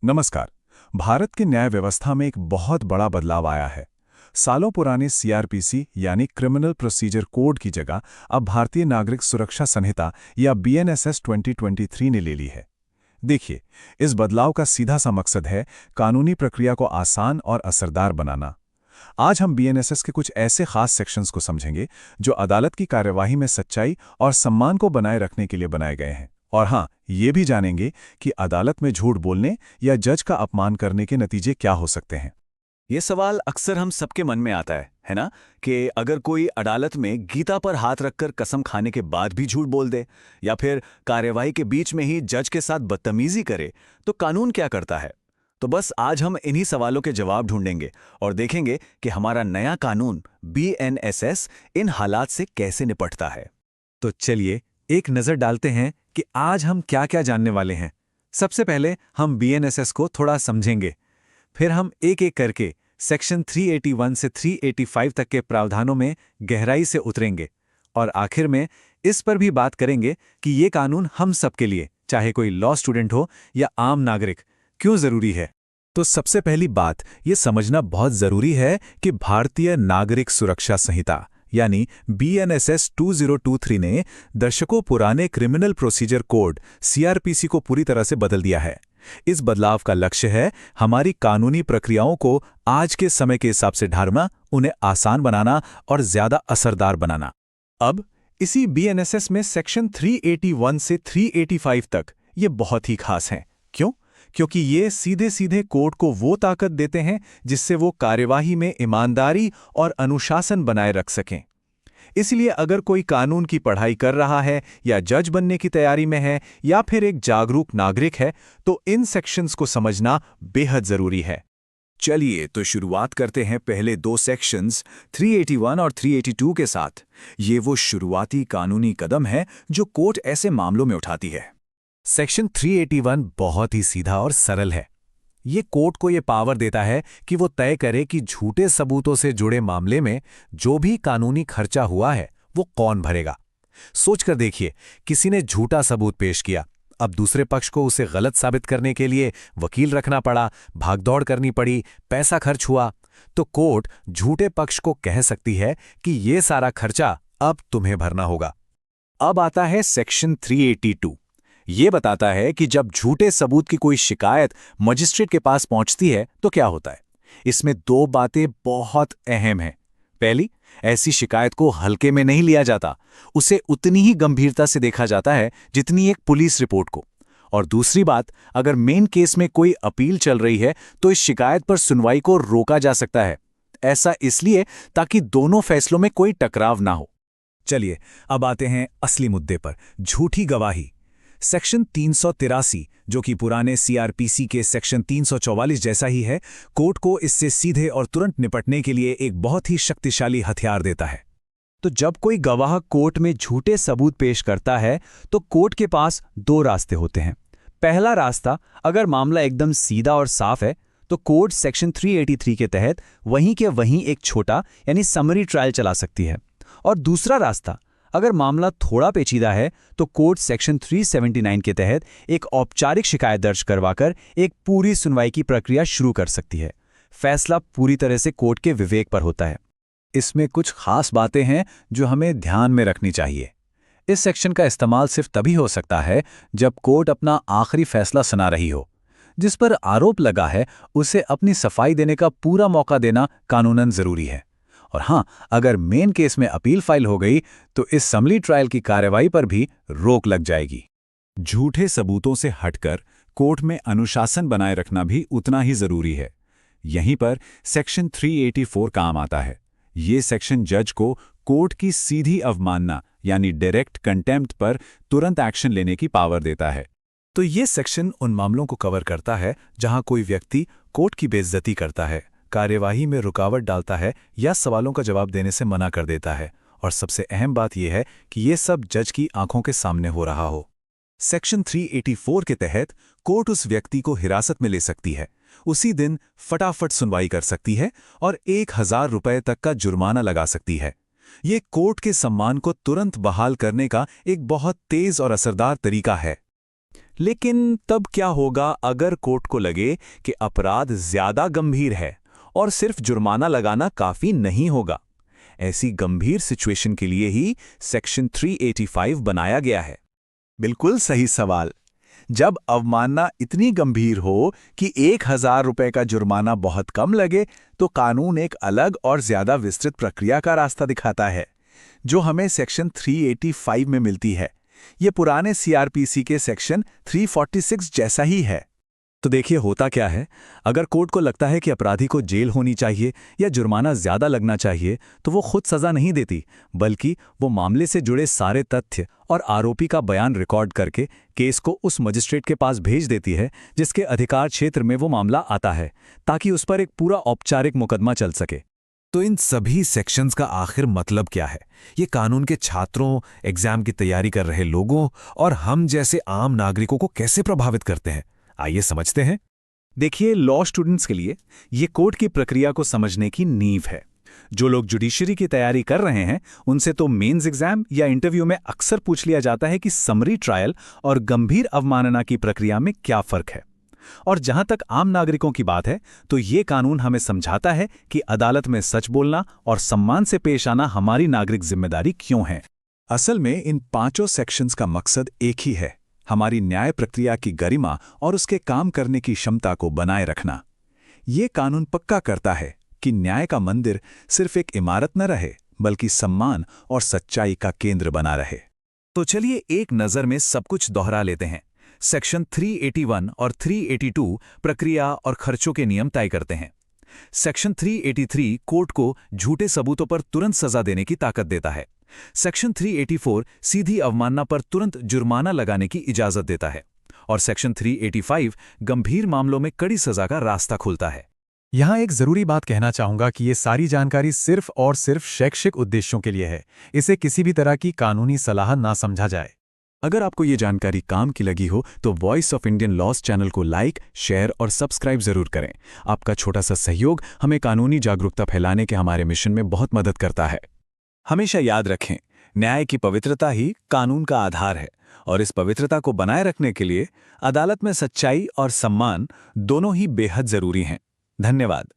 नमस्कार। भारत की न्याय व्यवस्था में एक बहुत बड़ा बदलाव आया है। सालों पुराने सीआरपीसी यानी क्रिमिनल प्रोसीजर कोड की जगह अब भारतीय नागरिक सुरक्षा संहिता या बीएनएसएस 2023 ने ले ली है। देखिए, इस बदलाव का सीधा सा मकसद है कानूनी प्रक्रिया को आसान और असरदार बनाना। आज हम बीएनएसएस के कुछ ऐसे खास सेक्शंस को समझेंगे जो अदालत की कार्यवाही में सच्चाई और सम्मान को बनाए रखने के लिए बनाए गए हैं। और हाँ, ये भी जानेंगे कि अदालत में झूठ बोलने या जज का अपमान करने के नतीजे क्या हो सकते हैं। ये सवाल अक्सर हम सबके मन में आता है ना? कि अगर कोई अदालत में गीता पर हाथ रखकर कसम खाने के बाद भी झूठ बोल दे या फिर कार्यवाही के बीच में ही जज के साथ बदतमीजी करे, तो कानून क्या करता है? तो बस आज हम इन्हीं सवालों के जवाब ढूंढेंगे और देखेंगे कि हमारा नया कानून बीएनएसएस इन हालात से कैसे निपटता है। तो चलिए एक नज़र डालते हैं कि आज हम क्या-क्या जानने वाले हैं। सबसे पहले हम बीएनएसएस को थोड़ा समझेंगे, फिर हम एक-एक करके सेक्शन 381 से 385 तक के प्रावधानों में गहराई से उतरेंगे और आखिर में इस पर भी बात करेंगे कि ये कानून हम सबके लिए, चाहे कोई लॉ स्टूडेंट हो या आम नागरिक, क्यों ज़रूरी है। तो सबसे पहली बात ये समझना बहुत ज़रूरी है कि भारतीय नागरिक सुरक्षा संहिता यानी बीएनएसएस 2023 ने दशकों पुराने क्रिमिनल प्रोसीजर कोड सीआरपीसी को पूरी तरह से बदल दिया है। इस बदलाव का लक्ष्य है हमारी कानूनी प्रक्रियाओं को आज के समय के हिसाब से ढालना, उन्हें आसान बनाना और ज्यादा असरदार बनाना। अब इसी बीएनएसएस में सेक्शन 381 से 385 तक ये बहुत ही खास हैं। क्यों? क्योंकि ये सीधे सीधे कोर्ट को वो ताकत देते हैं जिससे वो कार्यवाही में ईमानदारी और अनुशासन बनाए रख सकें। इसलिए अगर कोई कानून की पढ़ाई कर रहा है या जज बनने की तैयारी में है या फिर एक जागरूक नागरिक है, तो इन सेक्शंस को समझना बेहद जरूरी है। चलिए तो शुरुआत करते हैं पहले दो सेक्शंस 381 और 382 के साथ। ये वो शुरुआती कानूनी कदम है जो कोर्ट ऐसे मामलों में उठाती है। सेक्शन 381 बहुत ही सीधा और सरल है। ये कोर्ट को ये पावर देता है कि वो तय करे कि झूठे सबूतों से जुड़े मामले में जो भी कानूनी खर्चा हुआ है वो कौन भरेगा। सोचकर देखिए, किसी ने झूठा सबूत पेश किया, अब दूसरे पक्ष को उसे गलत साबित करने के लिए वकील रखना पड़ा, भागदौड़ करनी पड़ी, पैसा खर्च हुआ, तो कोर्ट झूठे पक्ष को कह सकती है कि ये सारा खर्चा अब तुम्हें भरना होगा। अब आता है सेक्शन 382। ये बताता है कि जब झूठे सबूत की कोई शिकायत मजिस्ट्रेट के पास पहुंचती है तो क्या होता है। इसमें दो बातें बहुत अहम हैं। पहली, ऐसी शिकायत को हल्के में नहीं लिया जाता, उसे उतनी ही गंभीरता से देखा जाता है जितनी एक पुलिस रिपोर्ट को। और दूसरी बात, अगर मेन केस में कोई अपील चल रही है तो इस शिकायत पर सुनवाई को रोका जा सकता है। ऐसा इसलिए ताकि दोनों फैसलों में कोई टकराव ना हो। चलिए अब आते हैं असली मुद्दे पर, झूठी गवाही। सेक्शन 383, जो कि पुराने सीआरपीसी के सेक्शन 344 जैसा ही है, कोर्ट को इससे सीधे और तुरंत निपटने के लिए एक बहुत ही शक्तिशाली हथियार देता है। तो जब कोई गवाह कोर्ट में झूठे सबूत पेश करता है तो कोर्ट के पास दो रास्ते होते हैं। पहला रास्ता, अगर मामला एकदम सीधा और साफ है तो कोर्ट सेक्शन 383 के तहत वहीं के वहीं एक छोटा यानी समरी ट्रायल चला सकती है। और दूसरा रास्ता, अगर मामला थोड़ा पेचीदा है तो कोर्ट सेक्शन 379 के तहत एक औपचारिक शिकायत दर्ज करवाकर एक पूरी सुनवाई की प्रक्रिया शुरू कर सकती है। फैसला पूरी तरह से कोर्ट के विवेक पर होता है। इसमें कुछ खास बातें हैं जो हमें ध्यान में रखनी चाहिए। इस सेक्शन का इस्तेमाल सिर्फ तभी हो सकता है जब कोर्ट अपना आखिरी फैसला सुना रही हो। जिस पर आरोप लगा है उसे अपनी सफाई देने का पूरा मौका देना कानूनन जरूरी है। और हाँ, अगर मेन केस में अपील फाइल हो गई तो इस समरी ट्रायल की कार्रवाई पर भी रोक लग जाएगी। झूठे सबूतों से हटकर कोर्ट में अनुशासन बनाए रखना भी उतना ही जरूरी है। यहीं पर सेक्शन 384 काम आता है। ये सेक्शन जज को कोर्ट की सीधी अवमानना यानी डायरेक्ट कंटेम्प्ट पर तुरंत एक्शन लेने की पावर देता है। तो ये सेक्शन उन मामलों को कवर करता है जहां कोई व्यक्ति कोर्ट की बेइज्जती करता है, कार्यवाही में रुकावट डालता है या सवालों का जवाब देने से मना कर देता है। और सबसे अहम बात यह है कि ये सब जज की आंखों के सामने हो रहा हो। सेक्शन 384 के तहत कोर्ट उस व्यक्ति को हिरासत में ले सकती है, उसी दिन फटाफट सुनवाई कर सकती है और 1000 रुपए तक का जुर्माना लगा सकती है। ये कोर्ट के सम्मान को तुरंत बहाल करने का एक बहुत तेज और असरदार तरीका है। लेकिन तब क्या होगा अगर कोर्ट को लगे कि अपराध ज्यादा गंभीर है और सिर्फ जुर्माना लगाना काफी नहीं होगा? ऐसी गंभीर सिचुएशन के लिए ही सेक्शन 385 बनाया गया है। बिल्कुल सही सवाल। जब अवमानना इतनी गंभीर हो कि 1,000 रुपए का जुर्माना बहुत कम लगे, तो कानून एक अलग और ज्यादा विस्तृत प्रक्रिया का रास्ता दिखाता है, जो हमें सेक्शन 385 में मिलती है। ये पुराने सीआरपीसी के सेक्शन 346 जैसा ही है। तो देखिए होता क्या है, अगर कोर्ट को लगता है कि अपराधी को जेल होनी चाहिए या जुर्माना ज्यादा लगना चाहिए, तो वो खुद सजा नहीं देती, बल्कि वो मामले से जुड़े सारे तथ्य और आरोपी का बयान रिकॉर्ड करके केस को उस मजिस्ट्रेट के पास भेज देती है जिसके अधिकार क्षेत्र में वो मामला आता है, ताकि उस पर एक पूरा औपचारिक मुकदमा चल सके। तो इन सभी सेक्शंस का आखिर मतलब क्या है? ये कानून के छात्रों, एग्जाम की तैयारी कर रहे लोगों और हम जैसे आम नागरिकों को कैसे प्रभावित करते हैं? आइए समझते हैं। देखिए, लॉ स्टूडेंट्स के लिए ये कोर्ट की प्रक्रिया को समझने की नींव है। जो लोग जुडिशरी की तैयारी कर रहे हैं, उनसे तो मेंस एग्जाम या इंटरव्यू में अक्सर पूछ लिया जाता है कि समरी ट्रायल और गंभीर अवमानना की प्रक्रिया में क्या फर्क है। और जहां तक आम नागरिकों की बात है, तो ये कानून हमें समझाता है कि अदालत में सच बोलना और सम्मान से पेश आना हमारी नागरिक जिम्मेदारी क्यों है। असल में इन 5 सेक्शंस का मकसद एक ही है, हमारी न्याय प्रक्रिया की गरिमा और उसके काम करने की क्षमता को बनाए रखना। ये कानून पक्का करता है कि न्याय का मंदिर सिर्फ एक इमारत न रहे, बल्कि सम्मान और सच्चाई का केंद्र बना रहे। तो चलिए एक नज़र में सब कुछ दोहरा लेते हैं। सेक्शन 381 और 382 प्रक्रिया और खर्चों के नियम तय करते हैं। सेक्शन 383 कोर्ट को झूठे सबूतों पर तुरंत सजा देने की ताकत देता है। सेक्शन 384 सीधी अवमानना पर तुरंत जुर्माना लगाने की इजाजत देता है। और सेक्शन 385 गंभीर मामलों में कड़ी सजा का रास्ता खोलता है। यहाँ एक जरूरी बात कहना चाहूंगा कि ये सारी जानकारी सिर्फ और सिर्फ शैक्षिक उद्देश्यों के लिए है। इसे किसी भी तरह की कानूनी सलाह ना समझा जाए। अगर आपको ये जानकारी काम की लगी हो तो voice of Indian laws channel को लाइक, शेयर और सब्सक्राइब जरूर करें। आपका छोटा सा सहयोग हमें कानूनी जागरूकता फैलाने के हमारे मिशन में बहुत मदद करता है। हमेशा याद रखें, न्याय की पवित्रता ही कानून का आधार है, और इस पवित्रता को बनाए रखने के लिए अदालत में सच्चाई और सम्मान दोनों ही बेहद जरूरी हैं। धन्यवाद।